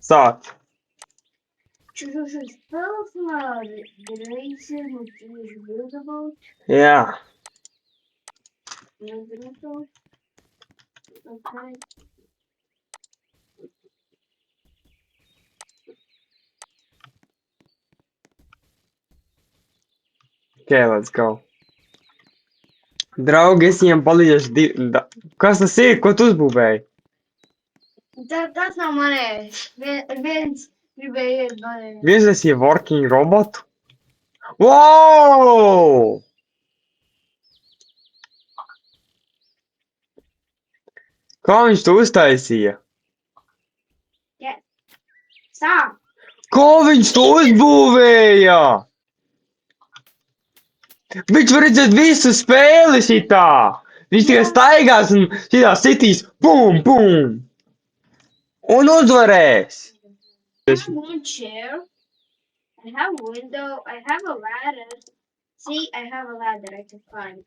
Sāc. Čužušas spēlesmāri, reizēm un tieši bildabūt. Jā. Nezinu to. Okay. Okay, let's go. Draugi, es viņiem palīdzēšu Kas tas ir? Ko tu uzbūvēji? Tas nav manējais. Viens gribēja iet manējais. Viens tas ir working robotu? Wow! Kā viņš to uztaisīja? Yes. Sāk. Kā viņš to uzbūvēja? Viņš var redzēt visu spēli šitā. Viņš tikai staigās un šitā sitīs bum, bum. Un uzvarēs. I have one chair. I have a window. I have a ladder. See, I have a ladder I can climb.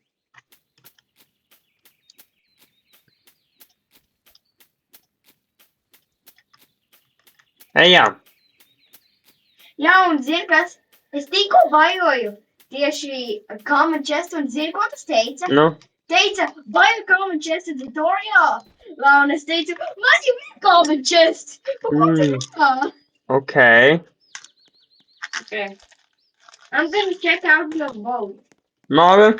Ejam. Jā, un zini kas? Es tikko vajoju tieši Common Chest, un zini, ko tas teica? Nu? Teica, vaju Common Chest tutorial. Un es teicu, man jau ir Common Chest. Ko tas tā? Okay. Okay. I'm gonna check out your boat. Labi.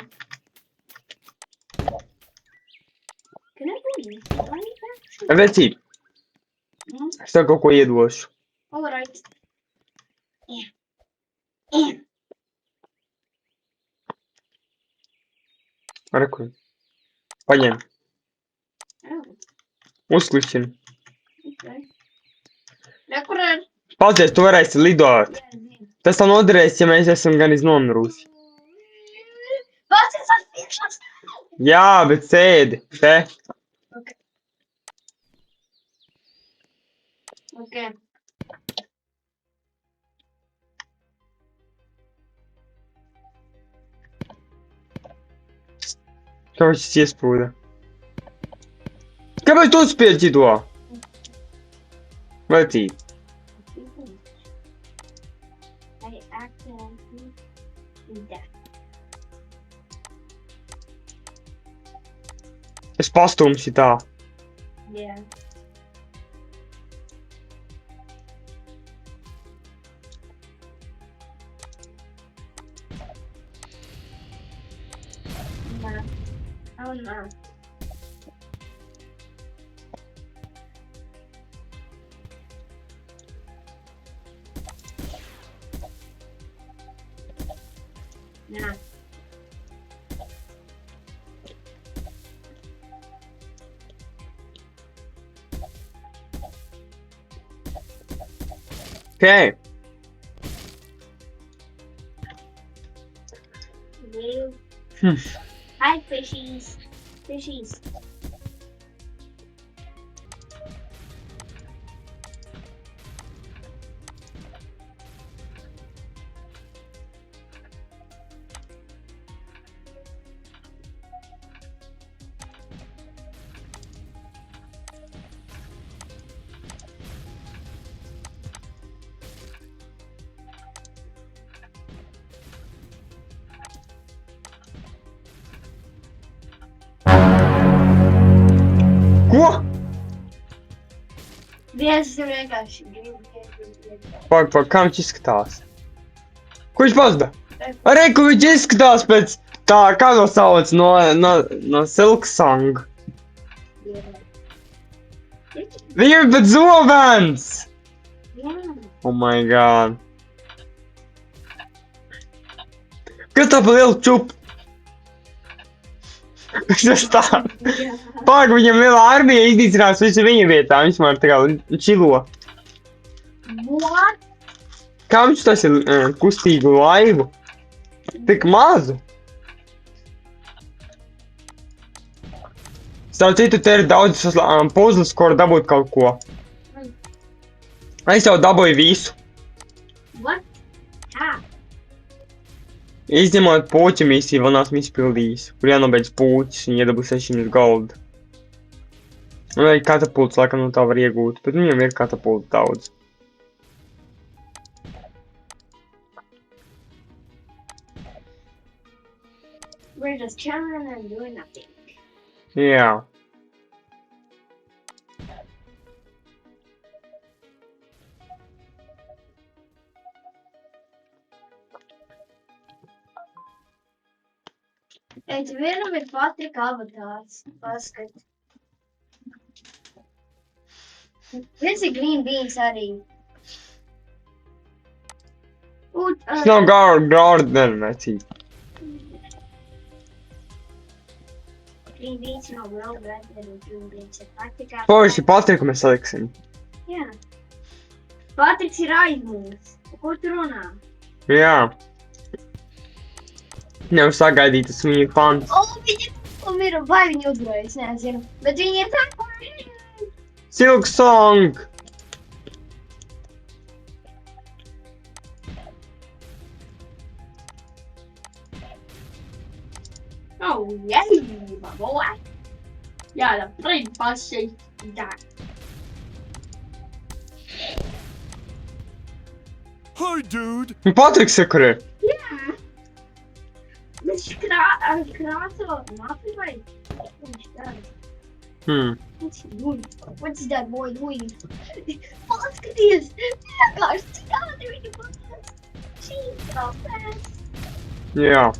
Can I do this? Vecīt. Es tev kaut ko iedošu. Alright. Reku. Paņem. Oh, Uzklišķini. okay. Rekur ar... Paldies, tu varēsi lidot. Tas tā noderēs, ja mēs esam gan iznomirusi. Pats es atspīkšos! Jā, bet sēdi. Te. Okay. Okay. Kāpēc tas iesprūda? Kāpēc tu uzspiedzi to? Vecīt. I accidentally did that. Es pastumsi tā. Yeah. No. Oh no. No. Okay. You. Hmm. Hi, fishies. Fishies. Ko? Viens vienkārši grib. Pak, kā viņš izskatās? Ko viņš pazuda? Arī, ko viņš izskatās pēc tā, kā to sauc, no Silksong. Viņa ir pēc zobens! Jā. Oh my god. Kas tā pa lielu čupu? Tas tā. Pak, viņam liela armija iznīcinās visu viņa vietā, viņš man tā kā čilo. What? Kā viņš tas ir kustīgu laivu? Tik mazu? Starp citu, te ir daudz puzles, kur dabūt kaut ko. Es jau dabūju visu. What? How? Izņemot puķu misiju, vēl neesmu izpildījis. Kur jānobeidz puķis un iedabū 600 gold. Un arī katapults, laikam, no tā var iegūt, bet viņam ir katapults daudz. We're just chilling and doing nothing. Jā. Ej, tu vienam ir Patrika avatārs. Paskat. Viens ir Green Beans arī. Tas nav Gordon, vecīt. Green Beans nav Brown Blender un Green Beans ir Patrika. Forši Patriku mēs saliksim. Jā. Patriks ir aizmūs. Ko tu runā? Jā. Nevar sagaidīt, tas viņa fans. Viņi ir, vai viņi uzvarēja, es nezinu. Bet viņi ir tā, ko viņi... Silk Song! Oh, yeah, my boy. Yeah, the big bus shape that. Hi, dude. Un Patriks ir, kur ir? Yeah. Viņš krāso mapi vai? Ko viņš dara? What's that boy doing? Paskaties! Vienkārši citādi viņa pasaka. She's so fast. Jā.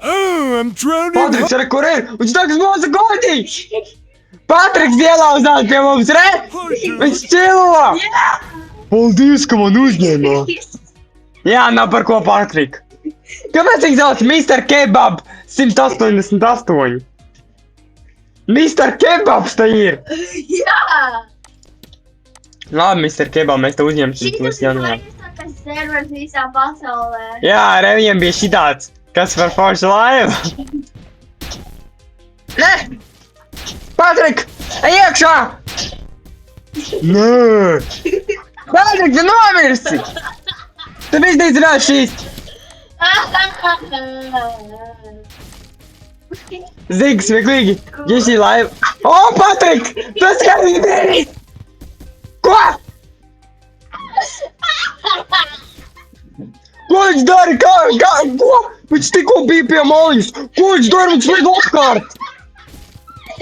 Oh, I'm drowning. Patriks ir, kur ir? Viņš tagad mūsu godīgi! Patriks ielauzās pie mums, re? Viņš čilo! Paldies, ka man uzņēmā! Jā, nav par ko Patrik. Kāpēc viņš sauc Mr. Kebab 188? Mr. Kebabs te ir! Jā! Labi, Mr. Kebab, mēs te uzņemsim Šis plus ir janvārā. visākais servers visā pasaulē. Jā, re, viņam bija šitāds. Kas par foršu laivu? Nē! Patrik! Ej iekšā! Nē! Patrik, tu nomirsi! Tu viss neizdarās šīs! Zigs, vieglīgi! Ja šī laiva... O, Patrik! Tu skaties darīt! Ko? Ko viņš dara? Ko? Viņš tikko bija pie maļas! Ko viņš dara? Viņš lido apkārt!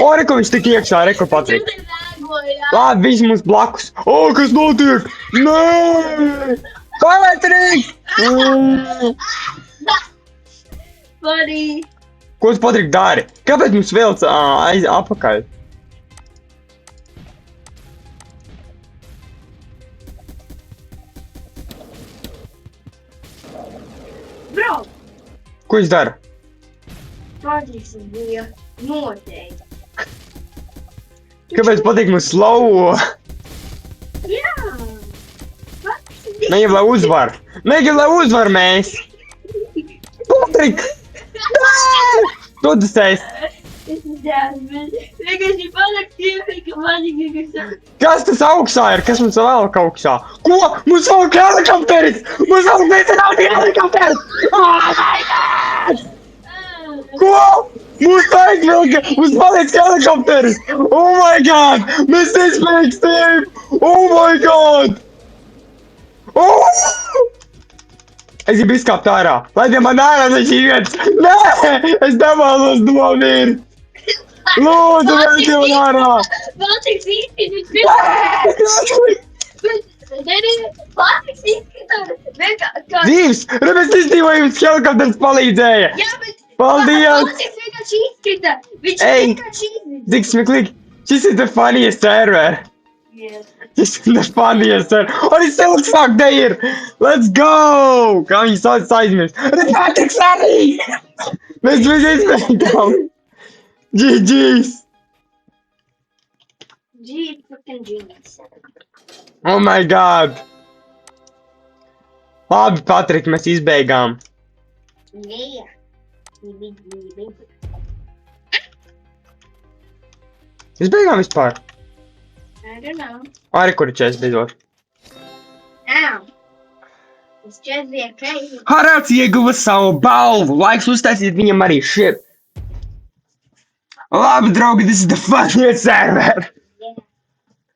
O, reko, viņš tik iekšā, reko, Patrik. Labi, viņš mums blakus. O, kas notiek? Nē! Patrik! Buddy. Ko tu, Patrik, dari? Kāpēc mums vilc apakaļ? Bro, Ko viņš dara? Patriks bija noteikti. Kāpēc Patrik mums slowo? Jā. Negrib, lai uzvar. Negrib, lai uzvar mēs. Patrik! Nē! To tas esi. Vienkārši Patriks ka Patriks Kas tas augšā ir? Kas mums vēl augšā? Ko? Mums vēl helikopteris! Mums vēl necenāti helikopteris! Oh my god! Ko? Mums aizvilka! Mums paliek helikopteris! Oh my god! Mēs nespēkstīm! Oh my god! Oh! Es gribu izkāpt ārā! Lai tie man ārā no šī vietas! Nē! Es nevēlos nomirt! Lūdzu, lai tie man ārā! Patriks izskatās! Patriks izskatās! Dzīves! Mēs izdzīvojam, jums helikopteris palīdzēja! Jā, bet Paldies! Patriks vienkārši izskatās! Viņš Ej. vienkārši izskatās! Cik smieklīgi! Šis ir the funniest server! Yes. Šis ir the funniest server! Arī Silk Song te ir! Let's go! Kā viņi sauc aizmirst? Arī Patriks arī! Mēs visi izmēģinām! GG's! G fucking genius. Oh my god! Labi, Patrik, mēs izbeigām. Yeah. Izbeigām vispār? I don't know. Arī kuri čēs beidzot. Ow. It's just the crazy. Haralds ieguva savu balvu! Laiks uztaisīt viņam arī šit! Labi, draugi, this is the funniest server! Yeah.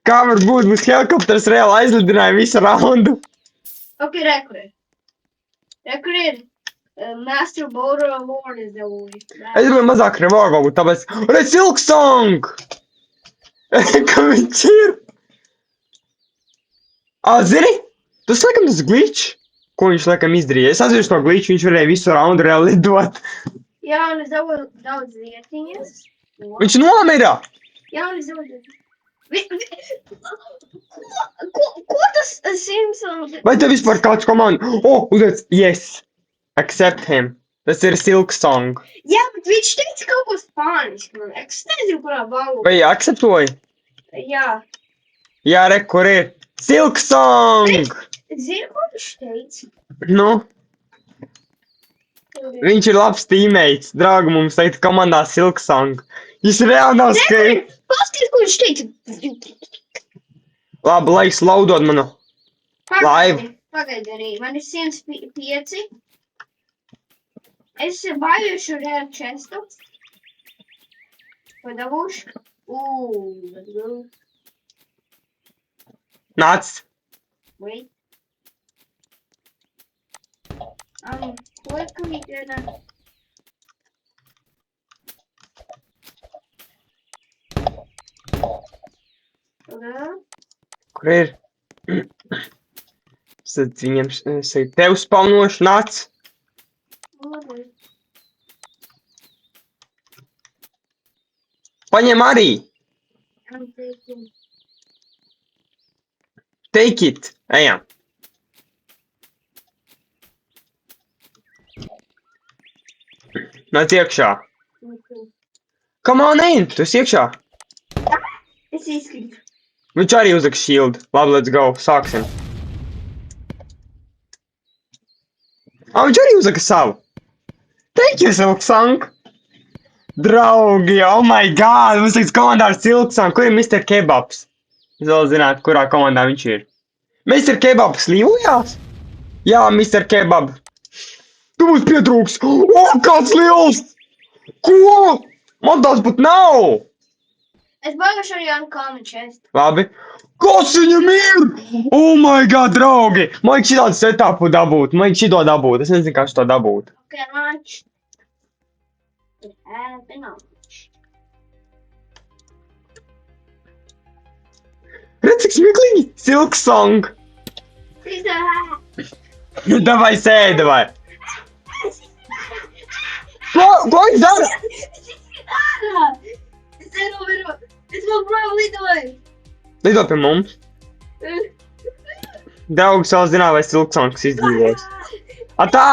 Kā var būt, mums helikopters reāli aizlidināja visu raundu? Ok, rekur. Rekur ir Master Boulder Award izdevumi. Es gribēju mazāk revolvu, varbūt tāpēc... Re, Silksong! Kā viņš ir? Zini? Tas laikam tas glitch, ko viņš laikam izdarīja. Es atzīšu to glitch, viņš varēja visu raundu reāli lidot. Jā, un es dabūju daudz vietiņas. Viņš nomira! Jā, un es dabūju... Ko tas Simpsons? Vai tev vispār kāds komandu? Uzliec, yes! Accept him. Tas ir Silksong. Jā, bet viņš teica kaut ko spāniski, man liekas. Es nezinu, kurā valodā. Vai akceptoji? Jā. Jā, re, kur ir? Silksong! Zinu, ko viņš teica. Nu, viņš ir labs teammates. Draugi, mums teica komandā Silksong. Viņš reāli nav skaidrs. Pasties, ko viņš teica. Labi, laiks laudot manu. Live. Pagaidi arī. Man ir 105. Es baidīšu ar čestu. Ko dabūšu? Let's go. Nāc. Wait. What can we do now? Okay. Kur ir? Tad viņam tev spaunošu nāc. Okay. Paņem arī. I'm taking. Take it. Ejam. Nāc iekšā. Okay. Come on in. Tu esi iekšā. Es izkrītu. Viņš arī uzliks shield. Labi, let's go. Sāksim. Viņš arī uzlika savu. Thank you, Silksong. Draugi, oh my god. Mums liekas komandā ar Silksong. Kur ir Mr. Kebabs? Es vēl zināt, kurā komandā viņš ir. Mr. Kebabs līvojās? Jā, Mr. Kebab. Tu mums pietrūks. Kāds liels! Ko? Man tās pat nav! Es baidīšu arī uncommon chest. Labi. Kas viņam ir? Oh my god, draugi! Man vajag šitādu setupu dabūt. Man vajag šito dabūt. Es nezinu, kā šito dabūt. Okay, launch. It has been launched. Redz, cik smieklīgi! Silksong! Davai sēdi, vai! Ko viņš dara? Es vēl projām lidoju. Lido pie mums. Draugs vēl zināja, vai Silksongs izdzīvos. Atā!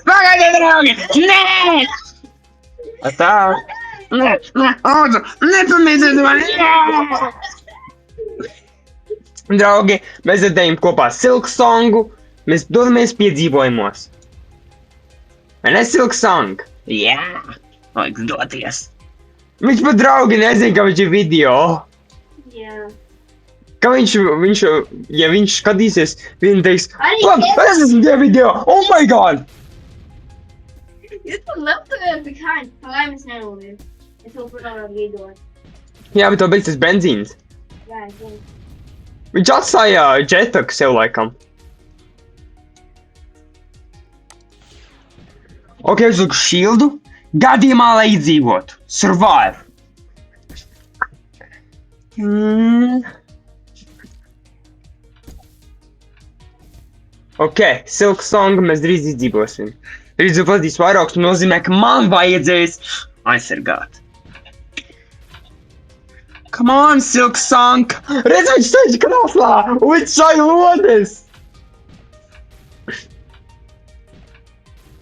Pagaidi, draugi! Nē! Atā! Nē, lūdzu, nepamīdziet mani! Draugi, mēs redzējām kopā Silksongu. Mēs dodamies piedzīvojumos. Vai ne, Silksong? Jā, vajag doties. Viņš pat draugi nezina, ka viņš ir video. Jā. Ka ja viņš skatīsies, viņi teiks, Arī es esmu tie video, oh my god! Jūs pat left to behind. Pagaidām es nenolīju. Es vēl projām lidoju. Jā, bet to beidz tas benzīns. Jā, es zinu. Viņš atstāja jetpack sev laikam. Ok, uzliku shieldu. Gadījumā, lai izdzīvotu. Survive. Ok, Silksong mēs drīz izdzīvosim. Drīz pazudīs vairāks nozīmē, ka man vajadzēs aizsargāt. Come on, Silksong! Redz, viņš sēž krāslā! Un viņš šai lodes!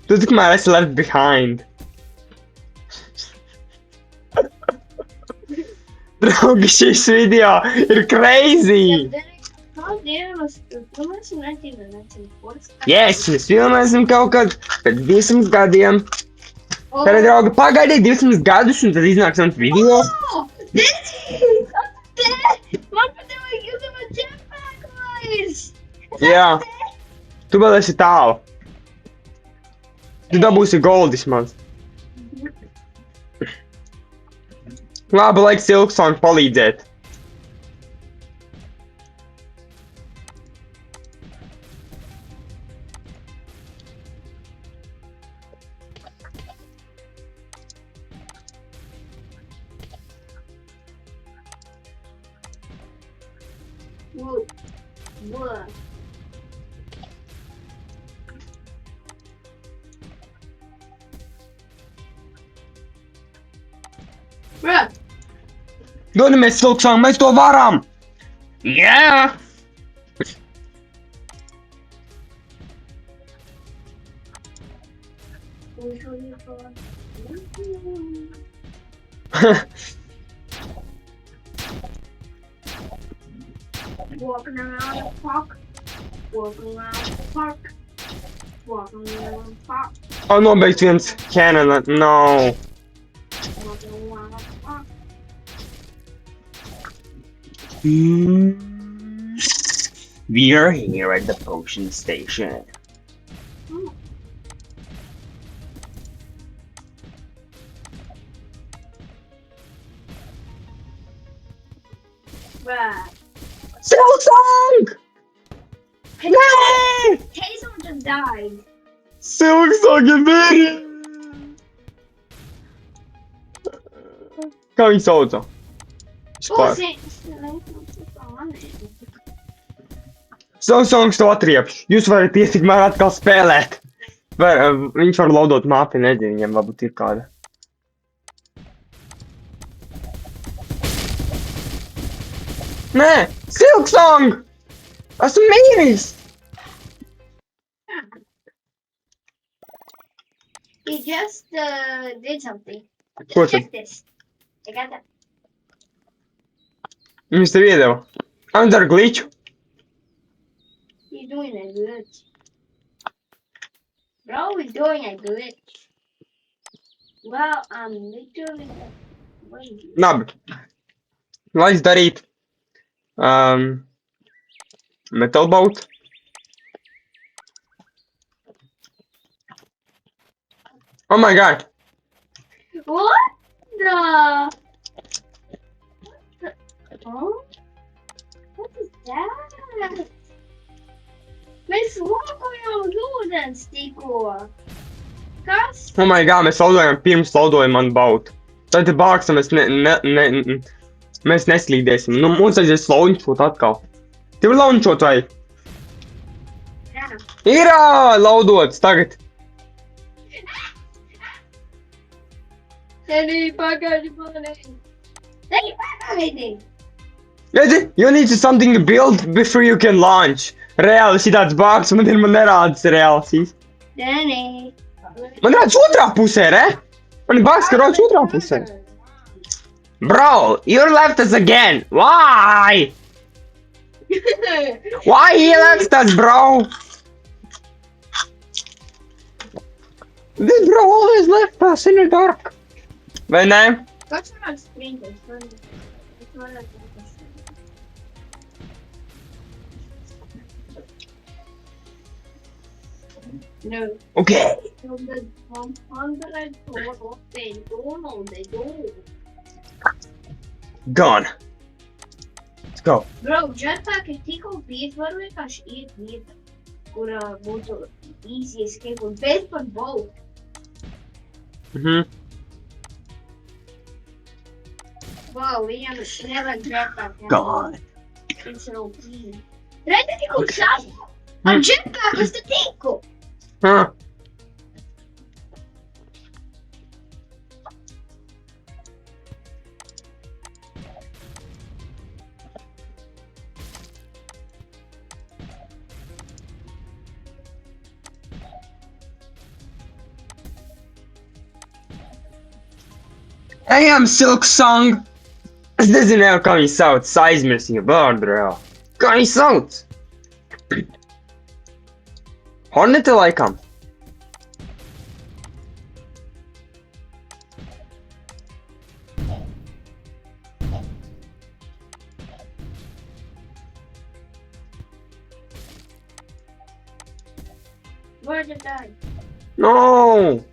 Tu tikmēr esi left behind. Draugi, šis video ir crazy! Yes, mēs filmēsim kaut kad pēc 200 gadiem. Tad, draugi, pagaidiet 200 gadus un tad iznāks mans video. Man pat nevajag uzdomāt jetpack vairs! Jā. Tu vēl esi tālu. Tu dabūsi gold vismaz. Labi, laiks Silksong palīdzēt. Whoa. Whoa. Bruh. Dodamies, Silksong, mēs to varam! Jā! Walking around the park. Walking around the park. Walking around the park. O, nobeigts viens Canada, no. Walking around the park. We are here at the potion station. Bruh. Silksong! Yay! Hazel just died. Silksong ir mīri! Kā viņu sauca? Vispār. Silksongs to atriepš. Jūs varat iet tikmēr atkal spēlēt. Viņš var laudot mapi, nezinu, viņam varbūt ir kāda. Nē! Silksong! Esmu mīris! He just did something. Ko tad? Check this. I got that. Viņš tev iedeva. Viņš dara glitchu. He's doing a glitch. Bro is doing a glitch. Well, I'm literally waiting. Labi. Laiks darīt. Metal boat. Oh my god. What the? Oh? What is that? Mēs lokojam ūdens tikko. Kas? Oh my god, mēs laudojam pirms laudojam man boat. Tad bāksim, mēs neslīdēsim. Nu, mums aizies launčot atkal. Tev ir launčot vai? Jā. Ir laudots tagad. Teddy, pagaidi mani. Teddy, pagaidi. Redzi, you need something to build before you can launch. Reāli šitāds bāks, man nerādas reāls. Danny. Man rāds otrā pusē, re? Man ir bāks, ka rāds otrā pusē. Bro, you left us again. Why? Why he left us, bro? This bro always left us in the dark. Vai ne? Kāds varētu sprintot? No. Okay. So the 100 total they do. Gone. Let's go. Bro, jetpack ir tikko vieta, var vienkārši iet vieta, kur būtu easy escape un bez pat boat. Wow, viņam nevajag jetpack. Gone. Viņš ir OP. Redzi, tikko šāds. Ar jetpack es te tikko. Huh. I am Silksong. Es nezināju, kā viņu sauc. Es aizmirsu viņu vārdu reāli. Kā viņu sauc? Hornete laikam. Where's the die? No!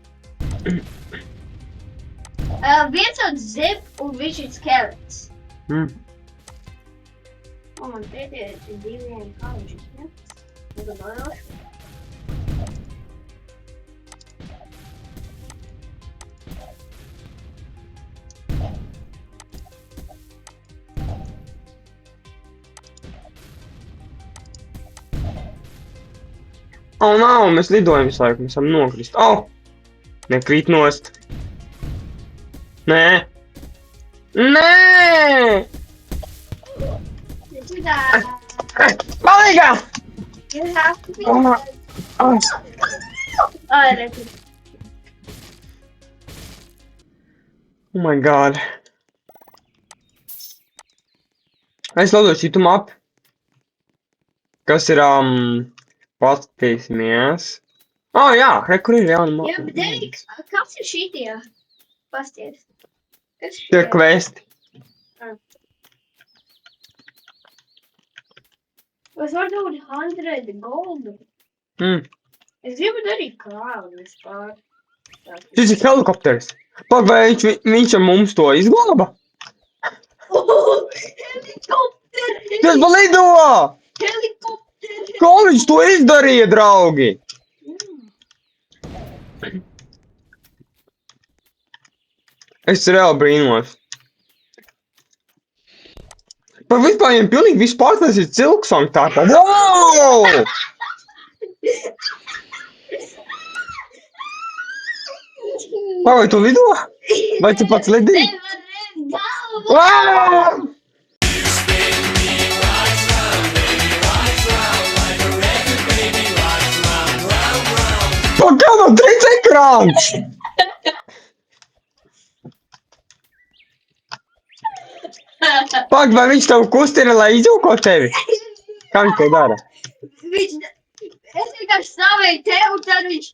Viens sauc zip un viņš ir skelets. O, man pēdējais ir diviem kauģis, ne? Tagad nodošu. Oh, nav, mēs lidojam visu laiku, mēs varam nokrist. Oh! Nekrīt nost. Nē! Nē! Palīgā! You have to be Oh, oh. redzi. Oh my god. Es lidošu šitu mapu. Kas ir, paskatīsimies. Oh, jā, re, kur ir jauna mapa? Jā, bet Derek, kas ir šitie? Pasties. Kas ir Tie ir šitie? kvesti. Es varu dot 100 goldu. Es gribu darīt klāvu vispār. Šis ir helikopters. Pak, vai viņš ar mums to izglāba? Helikopter! Tas pa lido! Helikopter! Kā viņš to izdarīja, draugi? Es reāli brīnos. Par vispār viņiem pilnīgi viss pārstāstīs cilksong tāpā. Wow! Vai tu lido? Vai tu pats lidī? Wow! Pagaidām, 3 ekrāns! Pak, vai viņš tev kustina, lai izjūko tevi? Kā viņš to dara? Es vienkārši stāvēju te, un tad viņš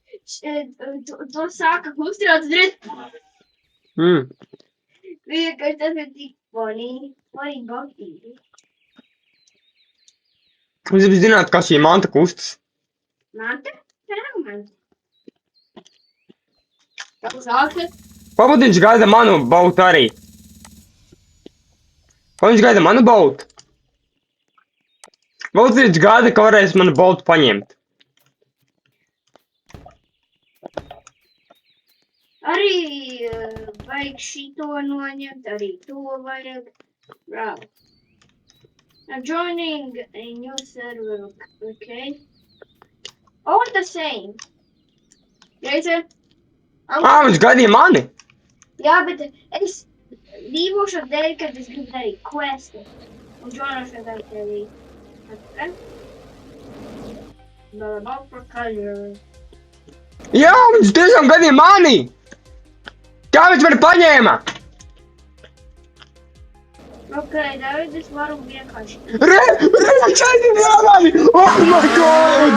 to sāka kustināt uzreiz. Vienkārši tas ir tik funny. Funny baktīgi. Es gribu zināt, kā šī manta kustas. Mante? Tā nav mante. Tā sāka. Varbūt viņš gaida manu bautu arī. Vai viņš gaida manu bautu? Varbūt viņš gaida, ka varēs manu bautu paņemt. Arī vajag šito noņemt, arī to vajag. Bravo. I'm joining a new server, okay? All the same. Reize? Viņš gaidīja mani? Jā, bet es dzīvošu dēļ, kad es gribu darīt questi. Un joinošu dēļ tevi. Okay? Vēl about for color. Jā, viņš tiešām gaidīja mani! Kā viņš mani paņēma? Ok, David, es varu vienkārši. Re, viņš aizvedīja mani! Oh my god!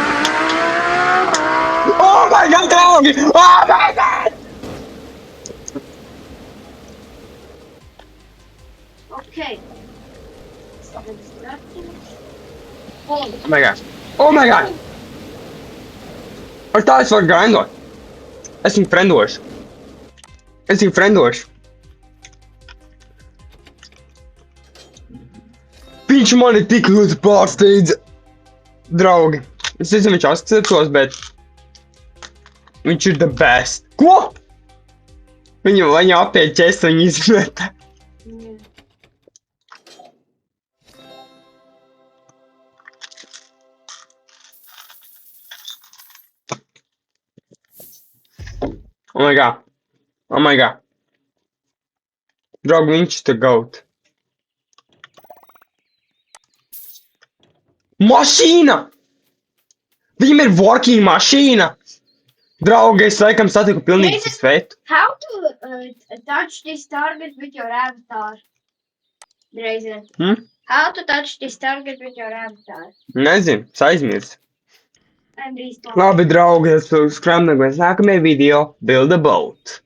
Oh my god, draugi! Oh my god! Ok. Oh my god! Oh my god! Ar tā es varu grindot. Es viņu friendošu. Es viņu friendošu. Viņš mani tik ļoti pārsteidza. Draugi. Es nezinu, viņš atskatos, bet viņš ir the best. Ko? Viņu apēja ķesta, viņu izmeta. Oh my god. Oh my god. Draugi, viņš ir the goat. Mašīna! Viņam ir working mašīna! Draugi, es laikam satiku pilnīgi svetu. How to touch this target with your avatar? Drazen. How to touch this target with your avatar? Nezinu, es aizmirsu. I'm respawn. Labi, draugi, es skramdamies nākamajā video. Build a boat.